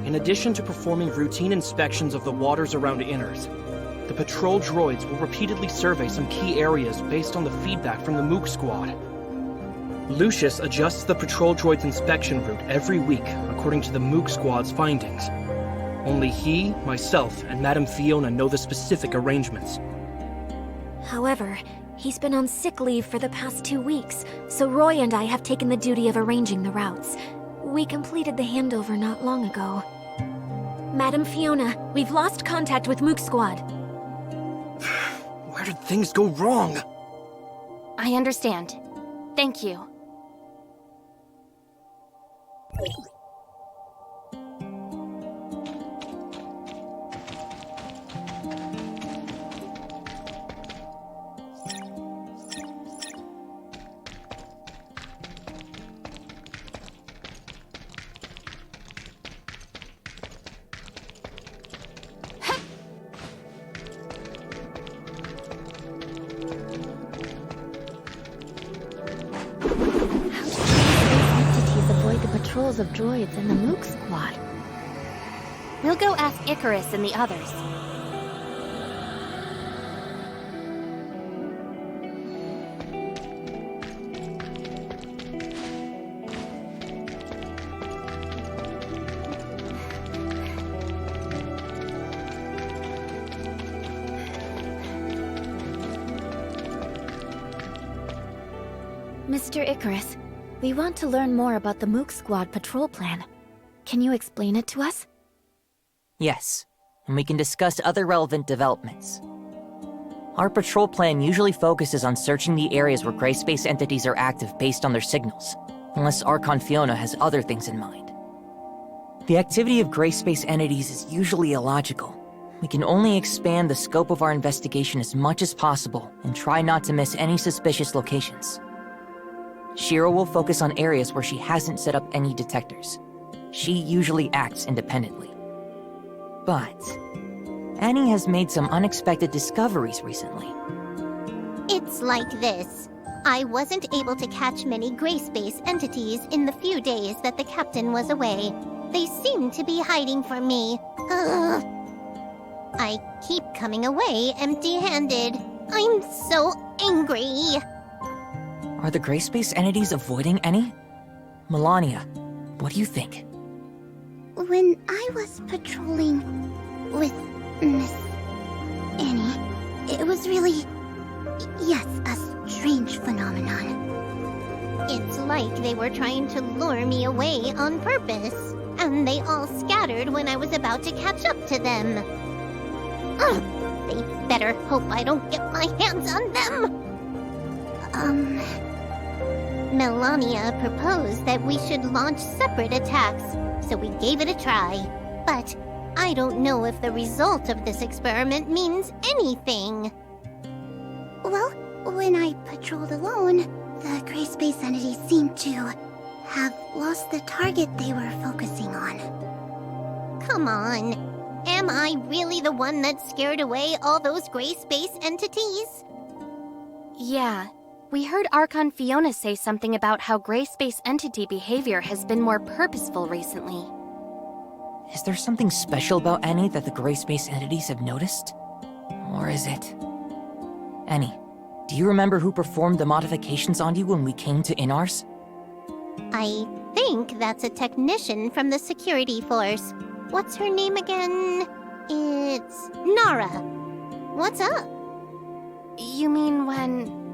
In addition to performing routine inspections of the waters around Inners, the patrol droids will repeatedly survey some key areas based on the feedback from the Mook squad. Lucius adjusts the patrol droid's inspection route every week according to the Mook squad's findings. Only he, myself, and Madam Fiona know the specific arrangements. However, he's been on sick leave for the past 2 weeks, so Roy and I have taken the duty of arranging the routes. We completed the handover not long ago. Madam Fiona, we've lost contact with Mook Squad. Where did things go wrong? I understand. Thank you. Patrols of droids and the Mook squad. We'll go ask Icarus and the others. Mr. Icarus, we want to learn more about the Mook Squad patrol plan. Can you explain it to us? Yes, and we can discuss other relevant developments. Our patrol plan usually focuses on searching the areas where gray space entities are active based on their signals, unless Archon Fiona has other things in mind. The activity of gray space entities is usually illogical. We can only expand the scope of our investigation as much as possible and try not to miss any suspicious locations. Shiro will focus on areas where she hasn't set up any detectors. She usually acts independently. But Annie has made some unexpected discoveries recently. It's like this. I wasn't able to catch many gray space entities in the few days that the captain was away. They seem to be hiding from me. Ugh. I keep coming away empty-handed. I'm so angry. Are the gray space entities avoiding any? Melania, what do you think? When I was patrolling with Miss Annie, it was really, yes, a strange phenomenon. It's like they were trying to lure me away on purpose, and they all scattered when I was about to catch up to them. Ugh, they better hope I don't get my hands on them. Melania proposed that we should launch separate attacks, so we gave it a try. But I don't know if the result of this experiment means anything. Well, when I patrolled alone, the gray space entities seemed to have lost the target they were focusing on. Come on. Am I really the one that scared away all those gray space entities? Yeah. We heard Archon Fiona say something about how gray space entity behavior has been more purposeful recently. Is there something special about Annie that the gray space entities have noticed? Or is it... Annie, do you remember who performed the modifications on you when we came to Inars? I think that's a technician from the security force. What's her name again? It's Nara. What's up? You mean when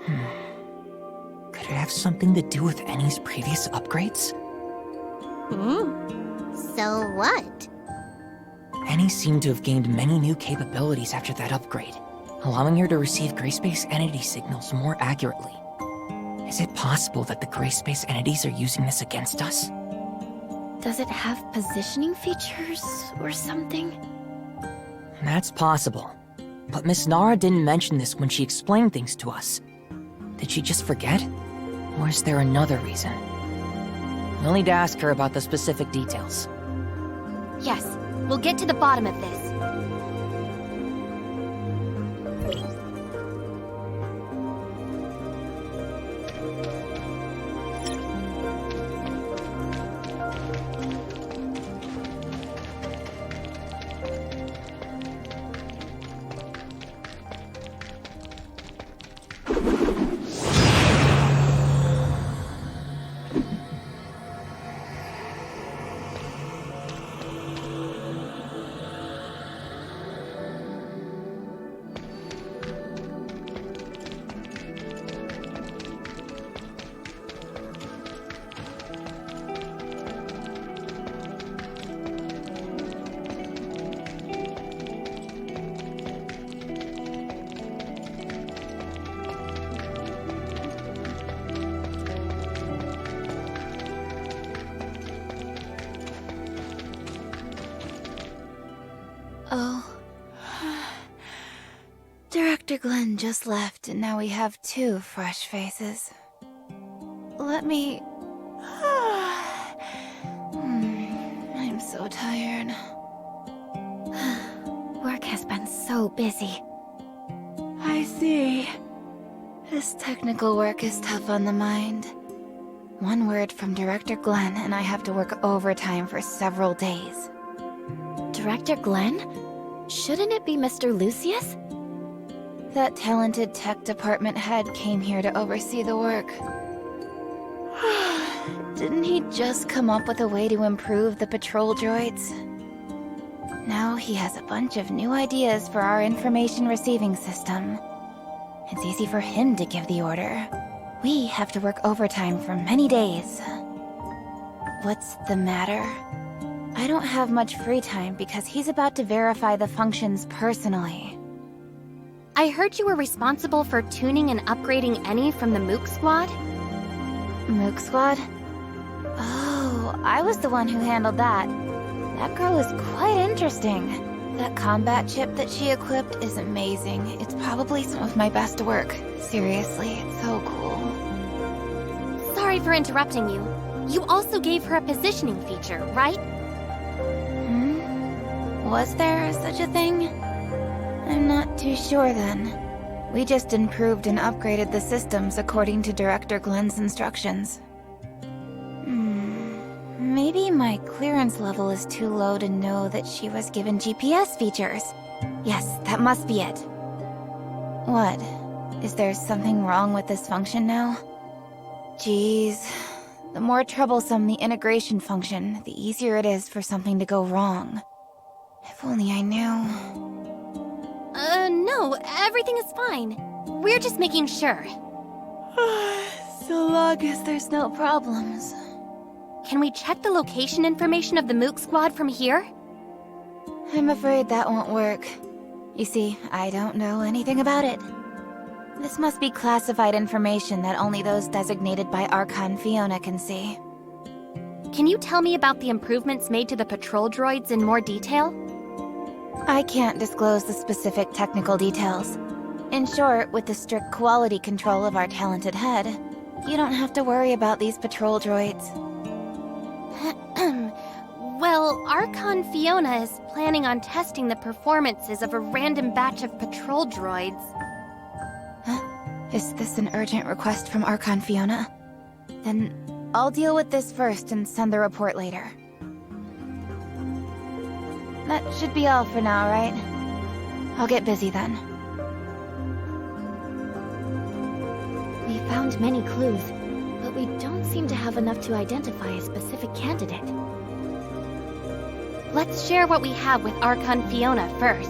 Could it have something to do with Annie's previous upgrades? So what? Annie seemed to have gained many new capabilities after that upgrade, allowing her to receive gray space entity signals more accurately. Is it possible that the gray space entities are using this against us? Does it have positioning features or something? That's possible. But Miss Nara didn't mention this when she explained things to us. Did she just forget? Or is there another reason? We'll need to ask her about the specific details. Yes, we'll get to the bottom of this. Oh. Director Glenn just left, and now we have 2 fresh faces. Let me... I'm so tired. Work has been so busy. I see. This technical work is tough on the mind. One word from Director Glenn, and I have to work overtime for several days. Director Glenn? Shouldn't it be Mr. Lucius? That talented tech department head came here to oversee the work. Didn't he just come up with a way to improve the patrol droids? Now he has a bunch of new ideas for our information receiving system. It's easy for him to give the order. We have to work overtime for many days. What's the matter? I don't have much free time because he's about to verify the functions personally. I heard you were responsible for tuning and upgrading Annie from the Mook Squad? Mook Squad? Oh, I was the one who handled that. That girl is quite interesting. That combat chip that she equipped is amazing. It's probably some of my best work. Seriously, it's so cool. Sorry for interrupting you. You also gave her a positioning feature, right? Was there such a thing? I'm not too sure then. We just improved and upgraded the systems according to Director Glenn's instructions. Maybe my clearance level is too low to know that she was given GPS features. Yes, that must be it. What? Is there something wrong with this function now? Jeez. The more troublesome the integration function, the easier it is for something to go wrong. If only I knew. No, everything is fine. We're just making sure. So long as there's no problems. Can we check the location information of the Mook Squad from here? I'm afraid that won't work. You see, I don't know anything about it. This must be classified information that only those designated by Archon Fiona can see. Can you tell me about the improvements made to the patrol droids in more detail? I can't disclose the specific technical details. In short, with the strict quality control of our talented head, you don't have to worry about these patrol droids. Well, Archon Fiona is planning on testing the performances of a random batch of patrol droids. Huh? Is this an urgent request from Archon Fiona? Then I'll deal with this first and send the report later. That should be all for now, right? I'll get busy then. We found many clues, but we don't seem to have enough to identify a specific candidate. Let's share what we have with Archon Fiona first.